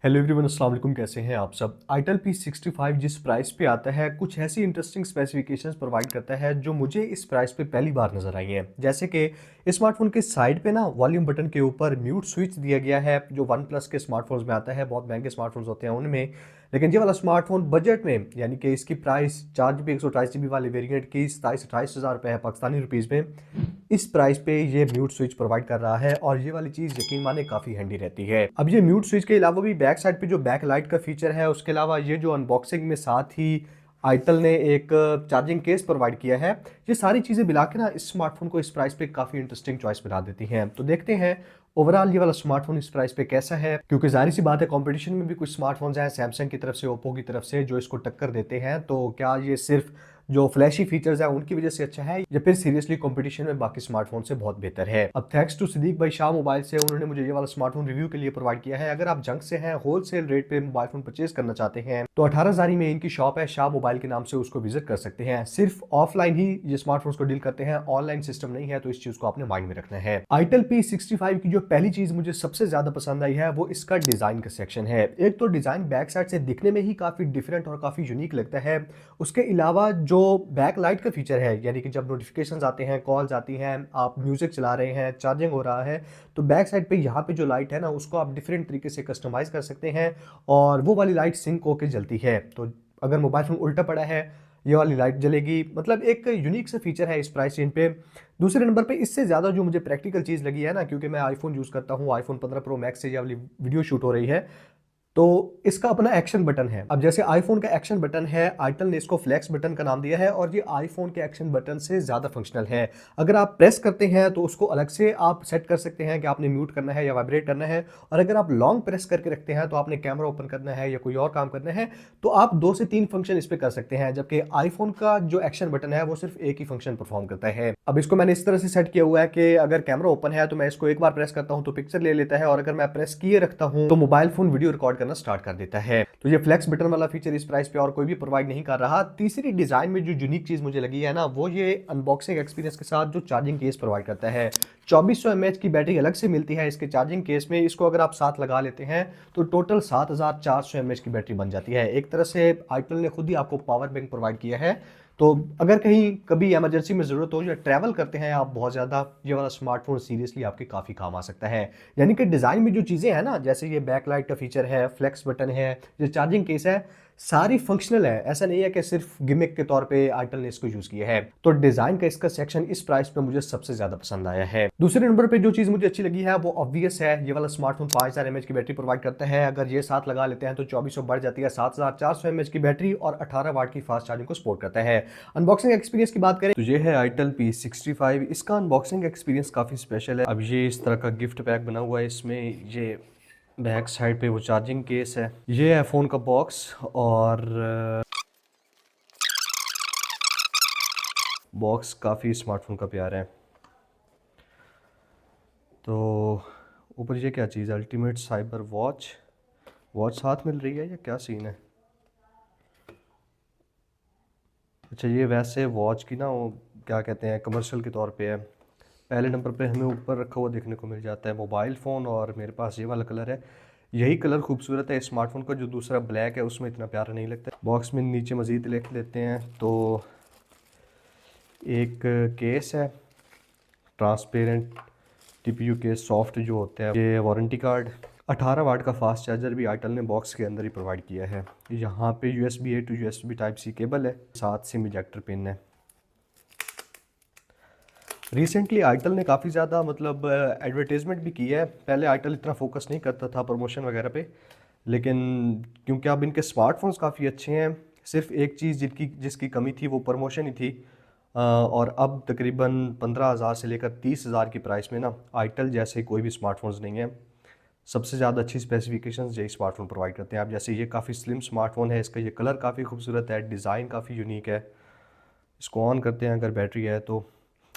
Hello everyone, अस्सलाम वालेकुम। कैसे हैं आप सब। आईटेल P65 जिस प्राइस पे आता है, कुछ ऐसी इंटरेस्टिंग स्पेसिफिकेशंस प्रोवाइड करता है जो मुझे इस प्राइस पे पहली बार नजर आई हैं। जैसे कि स्मार्टफोन के साइड पे ना वॉल्यूम बटन के ऊपर म्यूट स्विच दिया गया है, जो वन प्लस के स्मार्टफोन्स में आता है। बहुत महंगे स्मार्टफोन्स होते हैं उनमें, लेकिन ये वाला स्मार्टफोन बजट में, यानी कि इसकी प्राइस 4 GB 128 GB वाले वेरिएंट की 27-28 हज़ार रुपये है पाकिस्तानी रुपीज़ में। इस प्राइस पे ये म्यूट स्विच प्रोवाइड कर रहा है और ये वाली चीज़ यकीन माने काफ़ी हैंडी रहती है। अब ये म्यूट स्विच के अलावा भी बैक साइड पे जो बैक लाइट का फीचर है, उसके अलावा ये जो अनबॉक्सिंग में साथ ही आईटेल ने एक चार्जिंग केस प्रोवाइड किया है, ये सारी चीज़ें मिला के ना इस स्मार्टफोन को इस प्राइस पे काफ़ी इंटरेस्टिंग चॉइस बना देती हैं। तो देखते हैं ओवरऑल ये वाला स्मार्टफोन इस प्राइस पे कैसा है, क्योंकि जाहिर सी बात है कंपटीशन में भी कुछ स्मार्टफोन्स हैं सैमसंग की तरफ से, ओप्पो की तरफ से, जो इसको टक्कर देते हैं। तो क्या ये सिर्फ जो फ्लैशी फीचर्स है उनकी वजह से अच्छा है, या फिर सीरियसली कंपटीशन में बाकी स्मार्टफोन से बहुत बेहतर है। अब थैंक्स टू सिद्दीक भाई शाह मोबाइल से, उन्होंने मुझे ये वाला स्मार्टफोन रिव्यू के लिए प्रोवाइड किया है। अगर आप जंग से हैं, होलसेल रेट पे मोबाइल फोन परचेज करना चाहते हैं, तो 18 में इनकी शॉप है शाह मोबाइल के नाम से, उसको विजिट कर सकते हैं। सिर्फ ऑफलाइन ही ये स्मार्टफोन को डील करते हैं, ऑनलाइन सिस्टम नहीं है, तो इस चीज को आपने माइंड में रखना है। आईटेल P65 की जो पहली चीज मुझे सबसे ज्यादा पसंद आई है वो इसका डिजाइन का सेक्शन है। एक तो डिजाइन बैक साइड से दिखने में ही काफी डिफरेंट और काफी यूनिक लगता है। उसके अलावा जो बैक लाइट का फीचर है, यानी कि जब नोटिफिकेशंस आते हैं, कॉल्स आती हैं, आप म्यूजिक चला रहे हैं, चार्जिंग हो रहा है, तो बैक साइड पे यहाँ पे जो लाइट है ना, उसको आप डिफरेंट तरीके से कस्टमाइज कर सकते हैं और वो वाली लाइट सिंक होके जलती है। तो अगर मोबाइल फोन उल्टा पड़ा है, ये वाली लाइट जलेगी। मतलब एक यूनिक सा फीचर है इस प्राइस रेंज पे। दूसरे नंबर पे इससे ज़्यादा जो मुझे प्रैक्टिकल चीज़ लगी है ना, क्योंकि मैं आईफोन यूज़ करता हूँ, आईफोन 15 प्रो मैक्स से ये वाली वीडियो शूट हो रही है, तो इसका अपना एक्शन बटन है। अब जैसे आईफोन का एक्शन बटन है, आईटेल ने इसको फ्लैक्स बटन का नाम दिया है और ये आईफोन के एक्शन बटन से ज़्यादा फंक्शनल है। अगर आप प्रेस करते हैं तो उसको अलग से आप सेट कर सकते हैं कि आपने म्यूट करना है या वाइब्रेट करना है, और अगर आप लॉन्ग प्रेस करके रखते हैं तो आपने कैमरा ओपन करना है या कोई और काम करना है, तो आप 2 से 3 फंक्शन इस पर कर सकते हैं। जबकि आईफोन का जो एक्शन बटन है वो सिर्फ एक ही फंक्शन परफॉर्म करता है। अब इसको मैंने इस तरह से सेट किया हुआ है कि अगर कैमरा ओपन है तो मैं इसको एक बार प्रेस करता हूं तो पिक्चर ले लेता है, और अगर मैं प्रेस किए रखता हूं तो मोबाइल फोन वीडियो रिकॉर्ड करना स्टार्ट कर देता है। तो ये फ्लेक्स बटन वाला फीचर इस प्राइस पे और कोई भी प्रोवाइड नहीं कर रहा। तीसरी डिजाइन में जो यूनिक चीज मुझे लगी है ना, वो ये अनबॉक्सिंग एक्सपीरियंस के साथ जो चार्जिंग केस प्रोवाइड करता है। 2400 mAh की बैटरी अलग से मिलती है इसके चार्जिंग केस में। इसको अगर आप साथ लगा लेते हैं तो टोटल 7400 mAh की बैटरी बन जाती है। एक तरह से आईटेल ने खुद ही आपको पावर बैंक प्रोवाइड किया है। तो अगर कहीं कभी इमरजेंसी में ज़रूरत हो या ट्रैवल करते हैं आप बहुत ज़्यादा, ये वाला स्मार्टफोन सीरियसली आपके काफ़ी काम आ सकता है। यानी कि डिज़ाइन में जो चीज़ें हैं ना, जैसे ये बैक लाइट का फीचर है, फ्लेक्स बटन है, जो चार्जिंग केस है, सारी फंक्शनल है। ऐसा नहीं है कि सिर्फ गिमिक के तौर पे आईटेल ने इसको यूज़ किया है। तो डिज़ाइन का इसका सेक्शन इस प्राइस पे मुझे सबसे ज़्यादा पसंद आया है। दूसरे नंबर पे जो चीज़ मुझे अच्छी लगी है वो ऑब्वियस है, ये वाला स्मार्टफोन 5000 mAh की बैटरी प्रोवाइड करता है। अगर ये साथ लगा लेते हैं तो 2400 बढ़ जाती है 7400 mAh की बैटरी, और 18 वाट की फास्ट चार्जिंग को सपोर्ट करता है। अनबॉक्सिंग एक्सपीरियंस की बात करें तो ये है आईटेल P65। इसका अनबॉक्सिंग एक्सपीरियंस काफ़ी स्पेशल है। अब ये इस तरह का गिफ्ट पैक बना हुआ है, इसमें ये बैक साइड पे वो चार्जिंग केस है, ये है फ़ोन का बॉक्स, और बॉक्स काफ़ी स्मार्टफोन का प्यारा है। तो ऊपर ये क्या चीज़ है, अल्टीमेट साइबर वॉच, वॉच साथ मिल रही है या क्या सीन है। अच्छा, ये वैसे वॉच की ना वो क्या कहते हैं, कमर्शियल के तौर पे है। पहले नंबर पे हमें ऊपर रखा हुआ देखने को मिल जाता है मोबाइल फ़ोन, और मेरे पास ये वाला कलर है। यही कलर खूबसूरत है स्मार्टफोन का, जो दूसरा ब्लैक है उसमें इतना प्यारा नहीं लगता। बॉक्स में नीचे मज़ीद लिख लेते हैं तो एक केस है, ट्रांसपेरेंट टीपीयू केस, सॉफ्ट जो होते हैं, ये वारंटी कार्ड, 18 वाट का फास्ट चार्जर भी आईटेल ने बॉक्स के अंदर ही प्रोवाइड किया है। यहाँ पे USB A to USB Type-C cable है, साथ सिम इजेक्टर पिन है। रिसेंटली आईटेल ने काफ़ी ज़्यादा मतलब एडवर्टीज़मेंट भी की है। पहले आईटेल इतना फोकस नहीं करता था प्रमोशन वगैरह पे, लेकिन क्योंकि अब इनके स्मार्टफोन्स काफ़ी अच्छे हैं, सिर्फ एक चीज़ जिसकी कमी थी वो प्रमोशन ही थी। और अब तकरीबन 15,000 से लेकर 30,000 की प्राइस में ना आईटेल जैसे कोई भी स्मार्टफोन्स नहीं है। सबसे ज़्यादा अच्छी स्पेसिफिकेशंस यही स्मार्टफोन प्रोवाइड करते हैं। अब जैसे ये काफ़ी स्लिम स्मार्टफोन है, इसका ये कलर काफ़ी खूबसूरत है, डिज़ाइन काफ़ी यूनिक है। इसको ऑन करते हैं अगर बैटरी है तो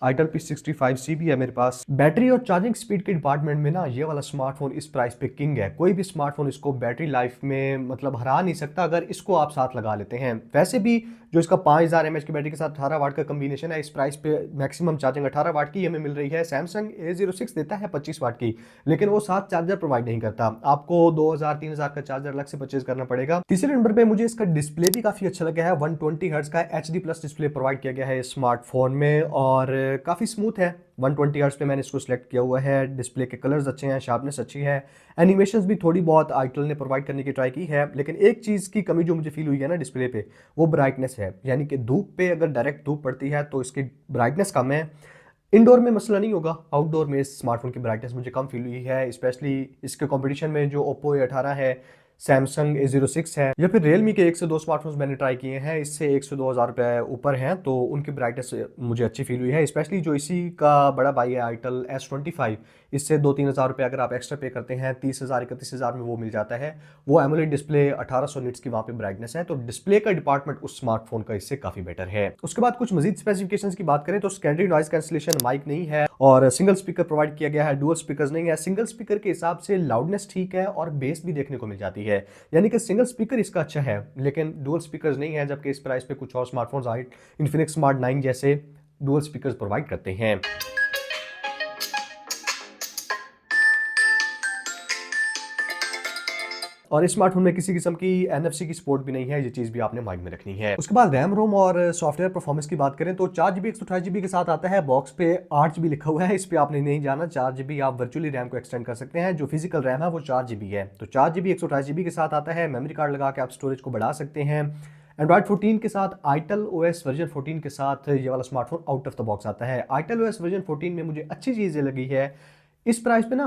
Itel P65C भी है मेरे पास। बैटरी और चार्जिंग स्पीड के डिपार्टमेंट में ना ये वाला स्मार्टफोन इस प्राइस पे किंग है। कोई भी स्मार्टफोन इसको बैटरी लाइफ में मतलब हरा नहीं सकता अगर इसको आप साथ लगा लेते हैं। वैसे भी जो इसका 5000 mAh की बैटरी के साथ 18 वाट का कम्बिनेशन है, इस प्राइस पे मैक्सिमम चार्जिंग 18 वाट की हमें मिल रही है। सैमसंग A06 देता है 25 वाट की, लेकिन वो साथ चार्जर प्रोवाइड नहीं करता। आपको 2000-3000 का चार्जर अलग से परचेज करना पड़ेगा। तीसरे नंबर पे मुझे इसका डिस्प्ले भी काफी अच्छा लगा है। 120 हर्ट्ज का HD प्लस डिस्प्ले प्रोवाइड किया गया है इस स्मार्टफोन में और काफी स्मूथ है। 120 हर्ट्ज पे मैंने इसको सिलेक्ट किया हुआ है। डिस्प्ले के कलर्स अच्छे हैं, शार्पनेस अच्छी है, एनिमेशंस भी थोड़ी बहुत आईटेल ने प्रोवाइड करने की ट्राई की है। लेकिन एक चीज़ की कमी जो मुझे फील हुई है ना डिस्प्ले पे, वो ब्राइटनेस है। यानी कि धूप पे अगर डायरेक्ट धूप पड़ती है तो इसकी ब्राइटनेस कम है। इंडोर में मसला नहीं होगा, आउटडोर में इस स्मार्टफोन की ब्राइटनेस मुझे कम फील हुई है। स्पेशली इसके कंपटीशन में जो ओप्पो A18 है, सैमसंग A06 है, या फिर रियलमी के 1 से 2 स्मार्टफोन्स मैंने ट्राई किए हैं, इससे 1 से 2 हज़ार रुपये ऊपर हैं, तो उनकी ब्राइटनेस मुझे अच्छी फील हुई है। स्पेशली जो इसी का बड़ा भाई है आईटेल S25, इससे 2-3 हज़ार रुपये अगर आप एक्स्ट्रा पे करते हैं 30,000-31,000 में वो मिल जाता है। वो एमोलेड डिस्प्ले 1800 निट्स की वहाँ पे ब्राइटनेस है, तो डिस्प्ले का डिपार्टमेंट उस स्मार्टफोन का इससे काफ़ी बेटर है। उसके बाद कुछ मजीद स्पेसिफिकेशंस की बात करें तो सेकेंडरी नॉइज कैंसिलेशन माइक नहीं है और सिंगल स्पीकर प्रोवाइड किया गया है, डुअल स्पीकर्स नहीं है। सिंगल स्पीकर के हिसाब से लाउडनेस ठीक है और बेस भी देखने को मिल जाती है, यानी कि सिंगल स्पीकर इसका अच्छा है, लेकिन डुअल स्पीकर्स नहीं है। जबकि इस प्राइस पे कुछ और स्मार्टफोन्स आए इन्फिनिक्स स्मार्ट 9 जैसे डुअल स्पीकर्स प्रोवाइड करते हैं। और इस स्मार्टफोन में किसी किस्म की NFC की सपोर्ट भी नहीं है, ये चीज़ भी आपने माइंड में रखनी है। उसके बाद रैम रोम और सॉफ्टवेयर परफॉर्मेंस की बात करें तो 4GB 128GB के साथ आता है। बॉक्स पे 8GB लिखा हुआ है, इस पे आपने नहीं जाना। 4GB आप वर्चुअली रैम को एक्सटेंड कर सकते हैं, जो फिजिकल रैम है वो 4GB है। तो 4GB 128GB के साथ आता है। मेमोरी कार्ड लगा के आप स्टोरेज को बढ़ा सकते हैं। एंड्रॉइड 14 के साथ आईटेल OS वर्जन 14 के साथ ये वाला smartphone out of the box आता है। आईटेल OS वर्जन 14 में मुझे अच्छी चीज़ लगी है, इस प्राइस पे ना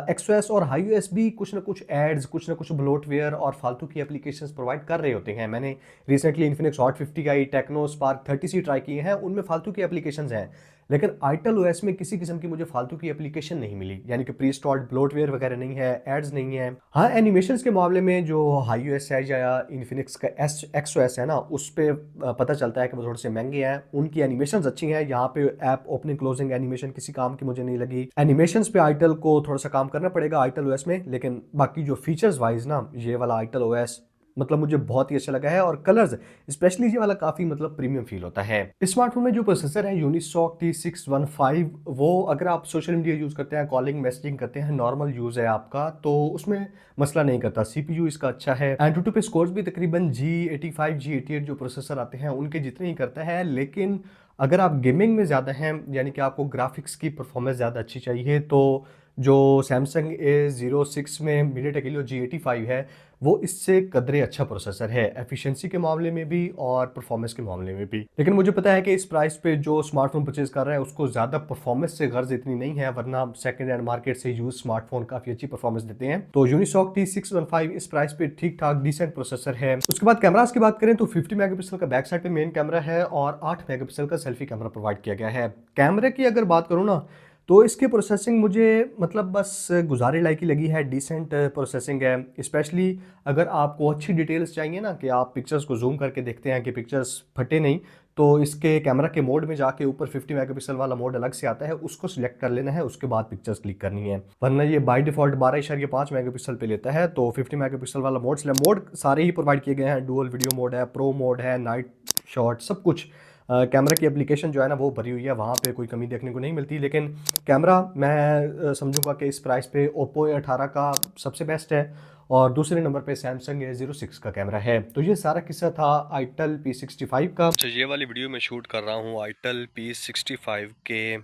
XOS और HiOS भी कुछ ना कुछ एड्स, कुछ ना कुछ ब्लोटवेयर और फालतू की एप्लीकेशंस प्रोवाइड कर रहे होते हैं। मैंने रिसेंटली इन्फिनिक्स हॉट 50 का टेक्नो स्पार्क 30C ट्राई किए हैं, उनमें फालतू की एप्लीकेशंस हैं, लेकिन आईटेल OS में किसी किस्म की मुझे फालतू की एप्लीकेशन नहीं मिली, यानी कि प्री इंस्टॉल्ड ब्लोटवेयर वगैरह नहीं है, एड्स नहीं है। हाँ, एनिमेशंस के मामले में जो HiOS है या इन्फिनिक्स का XOS है ना, उस पर पता चलता है कि वो थोड़े से महंगे हैं। उनकी एनिमेशंस अच्छी हैं, यहाँ पे ऐप ओपनिंग क्लोजिंग एनिमेशन किसी काम की मुझे नहीं लगी। एनिमेशंस पे आईटेल को थोड़ा सा काम करना पड़ेगा आईटेल OS में, लेकिन बाकी जो फीचर्स वाइज ना ये वाला आईटेल OS मतलब मुझे बहुत ही अच्छा लगा है। और कलर्स स्पेशली ये वाला काफी मतलब प्रीमियम फील होता है। इस स्मार्टफोन में जो प्रोसेसर है यूनिसॉक T615, वो अगर आप सोशल मीडिया यूज करते हैं, कॉलिंग मैसेजिंग करते हैं, नॉर्मल यूज है आपका, तो उसमें मसला नहीं करता। CPU इसका अच्छा है। एंटूटू पे स्कोर्स भी तकरीबन G85 G88 जो प्रोसेसर आते हैं उनके जितने ही करता है, लेकिन अगर आप गेमिंग में ज़्यादा हैं, यानी कि आपको ग्राफिक्स की परफॉर्मेंस ज़्यादा अच्छी चाहिए, तो जो सैमसंग A06 में मीडियाटेक हीलियो G85 है वो इससे कदरे अच्छा प्रोसेसर है, एफिशिएंसी के मामले में भी और परफॉर्मेंस के मामले में भी। लेकिन मुझे पता है कि इस प्राइस पे जो स्मार्टफोन परचेज कर रहा है उसको ज़्यादा परफॉर्मेंस से गर्ज इतनी नहीं है, वरना सेकंड हैंड मार्केट से यूज स्मार्टफोन काफ़ी अच्छी परफॉर्मेंस देते हैं। तो यूनिसॉक T615 इस प्राइस पे ठीक ठाक डिसेंट प्रोसेसर है। उसके बाद कैमरास की बात करें तो 50 मेगापिक्सल का बैक साइड पे मेन कैमरा है और 8 मेगापिक्सल का सेल्फी कैमरा प्रोवाइड किया गया है। कैमरे की अगर बात करूँ ना, तो इसकी प्रोसेसिंग मुझे मतलब बस गुजारे लायक ही लगी है, डिसेंट प्रोसेसिंग है। स्पेशली अगर आपको अच्छी डिटेल्स चाहिए ना, कि आप पिक्चर्स को जूम करके देखते हैं कि पिक्चर्स फटे नहीं, तो इसके कैमरा के मोड में जाके ऊपर 50 मेगापिक्सल वाला मोड अलग से आता है, उसको सिलेक्ट कर लेना है, उसके बाद पिक्चर्स क्लिक करनी है। वरना ये बाय डिफॉल्ट 12.5 मेगापिक्सल पे लेता है, तो 50 मेगापिक्सल वाला मोड सारे ही प्रोवाइड किए गए हैं। डुअल वीडियो मोड है, प्रो मोड है, नाइट शॉट, सब कुछ। कैमरा की एप्लीकेशन जो है ना वो भरी हुई है, वहाँ पे कोई कमी देखने को नहीं मिलती। लेकिन कैमरा मैं समझूंगा कि इस प्राइस पे ओप्पो A18 का सबसे बेस्ट है और दूसरे नंबर पे सैमसंग A06 का कैमरा है। तो ये सारा किस्सा था आईटेल P65 का। तो ये वाली वीडियो मैं शूट कर रहा हूँ आईटेल P65 के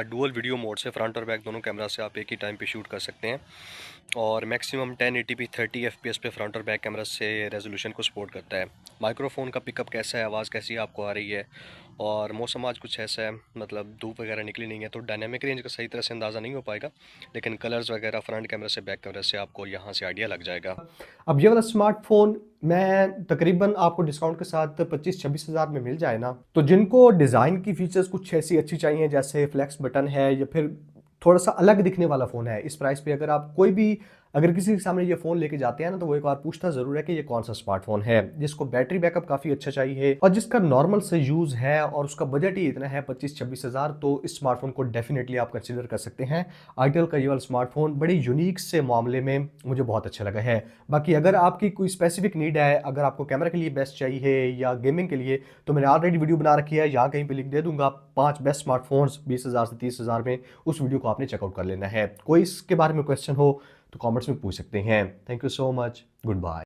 डुअल वीडियो मोड से। फ्रंट और बैक दोनों कैमरा से आप एक ही टाइम पे शूट कर सकते हैं और मैक्सिमम 1080p 30 fps पे फ्रंट और बैक कैमरा से रेजोल्यूशन को सपोर्ट करता है। माइक्रोफोन का पिकअप कैसा है, आवाज़ कैसी आपको आ रही है, और मौसम आज कुछ ऐसा है, मतलब धूप वगैरह निकली नहीं है, तो डायनेमिक रेंज का सही तरह से अंदाज़ा नहीं हो पाएगा, लेकिन कलर्स वगैरह फ्रंट कैमरा से बैक कैमरा से आपको यहाँ से आइडिया लग जाएगा। अब ये वाला स्मार्टफोन मैं तकरीबन आपको डिस्काउंट के साथ 25-26 हज़ार में मिल जाए ना, तो जिनको डिज़ाइन की फीचर्स कुछ ऐसी अच्छी चाहिए, जैसे फ्लैक्स बटन है या फिर थोड़ा सा अलग दिखने वाला फ़ोन है, इस प्राइस पे अगर आप कोई भी अगर किसी के सामने ये फ़ोन लेके जाते हैं ना, तो वो एक बार पूछता ज़रूर है कि ये कौन सा स्मार्टफोन है, जिसको बैटरी बैकअप काफ़ी अच्छा चाहिए और जिसका नॉर्मल से यूज़ है और उसका बजट ही इतना है 25-26 हज़ार। तो इस स्मार्टफोन को डेफिनेटली आप कंसिडर कर सकते हैं। आईटेल का ये वाला स्मार्टफोन बड़े यूनिक से मामले में मुझे बहुत अच्छा लगा है। बाकी अगर आपकी कोई स्पेसिफिक नीड है, अगर आपको कैमरा के लिए बेस्ट चाहिए या गेमिंग के लिए, तो मैंने ऑलरेडी वीडियो बना रखी है, यहाँ कहीं पे लिंक दे दूंगा। 5 बेस्ट स्मार्टफोन्स 20,000 से 30,000 में, उस वीडियो को आपने चेकआउट कर लेना है। कोई इसके बारे में क्वेश्चन हो तो कमेंट्स में पूछ सकते हैं। Thank you so much, good bye.